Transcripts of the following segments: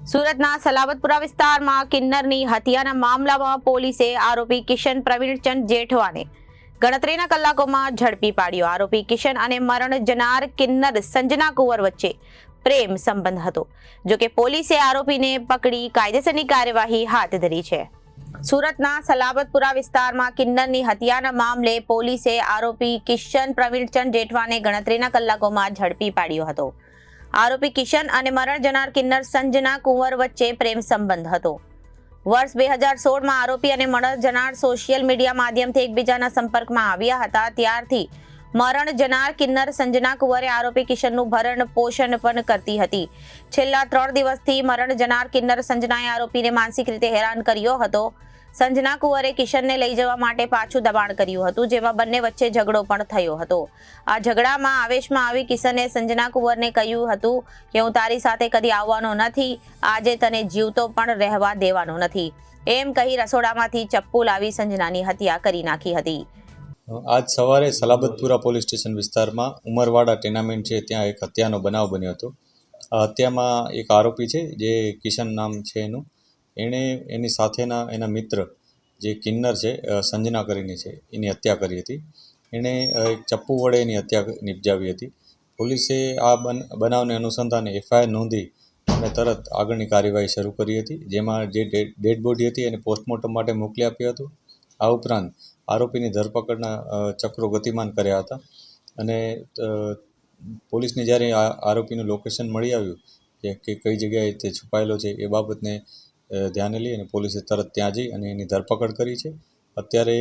સુરતના સલાબતપુરા વિસ્તારમાં કિન્નરની હત્યાના મામલામાં પોલીસે આરોપી કિશન પ્રવીણચંદ જેઠવાને ગણતરીના કલાકોમાં ઝડપી પાડ્યો। આરોપી કિશન અને મરણ જનાર કિન્નર સંજના કુંવર વચ્ચે પ્રેમ સંબંધ હતો। જો કે પોલીસે આરોપીને પકડી કાયદેસરની કાર્યવાહી હાથ ધરી છે। સુરતના સલાબતપુરા વિસ્તારમાં કિન્નરની હત્યાના મામલે પોલીસે આરોપી કિશન પ્રવીણચંદ જેઠવાને ગણતરીના કલાકોમાં ઝડપી પાડ્યો હતો। આરોપી કિશન અને મરણ જનાર કિન્નર સંજના કુંવર વચ્ચે પ્રેમ સંબંધ હતો। વર્ષ 2016માં આરોપી અને મરણ જનાર સોશિયલ મીડિયા માધ્યમથી એકબીજાના સંપર્કમાં આવ્યા હતા। ત્યારથી મરણ જનાર કિન્નર સંજના કુંવરે આરોપી કિશનનું ભરણ પોષણ પણ કરતી હતી। છેલ્લા 3 દિવસથી મરણ જનાર કિન્નર સંજનાએ આરોપીને માનસિક રીતે હેરાન કર્યો હતો। સંજના કુંવરે કિશનને લઈ જવા માટે પાછું દબાણ કર્યું હતું, જેમાં બંને વચ્ચે ઝઘડો પણ થયો હતો। આ ઝઘડામાં આવેશમાં આવી કિશને સંજના કુંવરને કહ્યું હતું કે હું તારી સાથે કદી આવવાનો નથી, આજે તને જીવતો પણ રહેવા દેવાનો નથી, એમ કહી રસોડામાંથી ચપ્પુ લાવી સંજનાની હત્યા કરી નાખી હતી। આજ સવારે સલાબતપુરા પોલીસ સ્ટેશન વિસ્તારમાં ઉમરવાડા ટેનામેન્ટ છે, ત્યાં એક હત્યાનો બનાવ બન્યો હતો। આ હત્યામાં એક આરોપી છે જે કિશન નામ છે એણે એની સાથેના એના મિત્ર જે કિન્નર છે સંજના કરીને છે એની હત્યા કરી હતી। એણે એક ચપ્પુ વડે એની હત્યા નિપજાવી હતી। પોલીસે આ બનાવને અનુસંધાને એફઆઈઆર નોંધી અને તરત આગળની કાર્યવાહી શરૂ કરી હતી, જેમાં જે ડેડ બોડી હતી એને પોસ્ટમોર્ટમ માટે મોકલી આપ્યું હતું। આ ઉપરાંત આરોપીની ધરપકડના ચક્રો ગતિમાન કર્યા હતા અને પોલીસને જ્યારે આરોપીનું લોકેશન મળી આવ્યું કે કઈ જગ્યાએ તે છુપાયેલો છે એ બાબતને ધ્યાને લઈ અને પોલીસે તરત ત્યાં જઈ અને એની ધરપકડ કરી છે। અત્યારે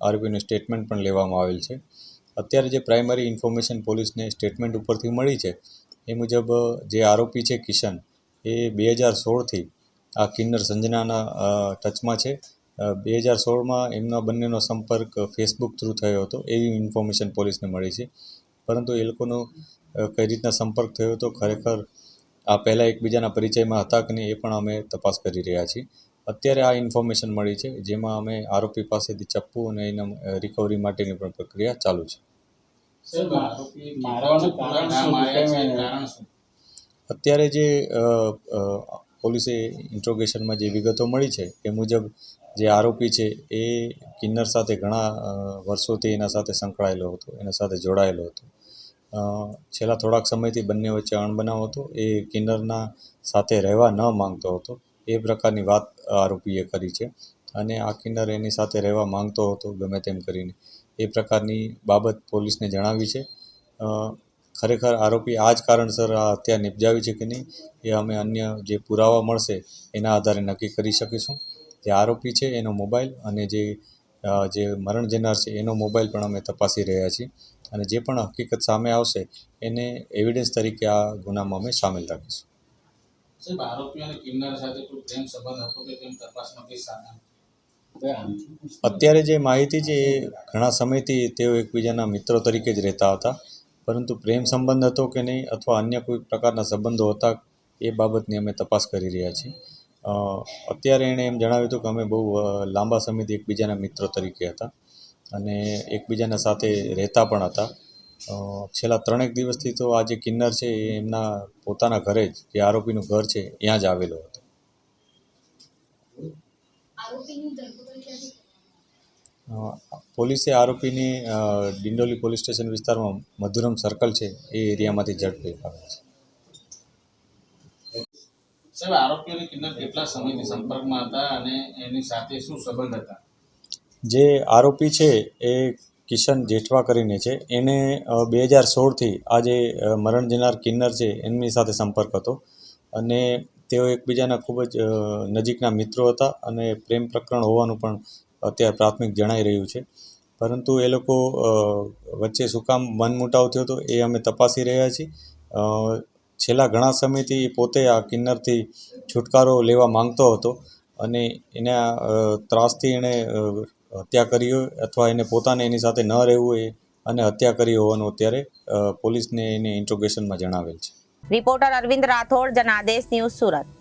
આરોપીનું સ્ટેટમેન્ટ પણ લેવામાં આવેલ છે। અત્યારે જે પ્રાઇમરી ઇન્ફોર્મેશન પોલીસને સ્ટેટમેન્ટ ઉપરથી મળી છે એ મુજબ જે આરોપી છે કિશન એ 2016થી આ કિન્નર સંજનાના ટચમાં છે। 2016માં એમના બંનેનો સંપર્ક ફેસબુક થ્રુ થયો હતો એવી ઇન્ફોર્મેશન પોલીસને મળી છે, પરંતુ એ લોકોનો કઈ રીતના સંપર્ક થયો હતો, ખરેખર આ પહેલાં એકબીજાના પરિચયમાં હતા કે નહીં એ પણ અમે તપાસ કરી રહ્યા છીએ। અત્યારે આ ઇન્ફોર્મેશન મળી છે, જેમાં અમે આરોપી પાસેથી ચપ્પુ અને એના રિકવરી માટેની પણ પ્રક્રિયા ચાલુ છે। અત્યારે જે પોલીસે ઇન્ટ્રોગેશનમાં જે વિગતો મળી છે એ મુજબ જે આરોપી છે એ કિન્નર સાથે ઘણા વર્ષોથી એના સાથે સંકળાયેલો હતો, એના સાથે જોડાયેલો હતો। છેલ્લા થોડાક સમયથી બંને વચ્ચે અણબનાવ હતો। એ કિન્નરના સાથે રહેવા ન માંગતો હતો, એ પ્રકારની વાત આરોપીએ કરી છે અને આ કિન્નર એની સાથે રહેવા માંગતો હતો ગમે તેમ કરીને, એ પ્રકારની બાબત પોલીસને જણાવી છે। ખરેખર આરોપી આ જ કારણસર આ હત્યા નિપજાવી છે કે નહીં એ અમે અન્ય જે પુરાવા મળશે એના આધારે નક્કી કરી શકીશું। જે આરોપી છે એનો મોબાઈલ અને જે મરણ જનાર છે એનો મોબાઈલ પણ અમે તપાસી રહ્યા છીએ અને જે પણ હકીકત સામે આવશે એને એવિડન્સ તરીકે આ ગુનામાં અમે સામેલ રાખીશું। અત્યારે જે માહિતી છે એ ઘણા સમયથી તેઓ એકબીજાના મિત્રો તરીકે જ રહેતા હતા, પરંતુ પ્રેમ સંબંધ હતો કે નહીં અથવા અન્ય કોઈ પ્રકારના સંબંધો હતા એ બાબતની અમે તપાસ કરી રહ્યા છીએ। અત્યારે એણે એમ જણાવ્યું હતું કે અમે બહુ લાંબા સમયથી એકબીજાના મિત્રો તરીકે હતા અને એકબીજાના સાથે રહેતા પણ હતા। છેલ્લા 3 દિવસથી તો આ જે કિન્નર છે એ એમના પોતાના ઘરે જ, જે આરોપીનું ઘર છે ત્યાં જ આવેલો હતો। પોલીસે આરોપીની ડિંડોલી પોલીસ સ્ટેશન વિસ્તારમાં મધુરમ સર્કલ છે એ એરિયામાંથી ઝડપી પાડ્યો છે। સાહેબ, આરોપી અને કિન્નર કેટલા સમયથી સંપર્કમાં હતા અને એની સાથે શું સંબંધ હતા? જે આરોપી છે એ કિશન જેઠવા કરીને છે, એને 2016થી આ જે મરણ જનાર કિન્નર છે એમની સાથે સંપર્ક હતો અને તેઓ એકબીજાના ખૂબ જ નજીકના મિત્રો હતા અને પ્રેમ પ્રકરણ હોવાનું પણ અત્યારે પ્રાથમિક જણાઈ રહ્યું છે, પરંતુ એ લોકો વચ્ચે શું કામ મનમુટાવ થયો હતો એ અમે તપાસી રહ્યા છીએ। છેલ્લા ઘણા સમયથી પોતે આ કિન્નરથી છુટકારો લેવા માંગતો હતો અને એના ત્રાસથી એણે હત્યા કરી હોય અથવા એને પોતાને એની સાથે ન રહેવું હોય અને હત્યા કરી હોવાનું અત્યારે પોલીસને એને ઇન્ટ્રોગેશનમાં જણાવેલ છે। Reporter Arvind Rathod, Janadesh news, Surat.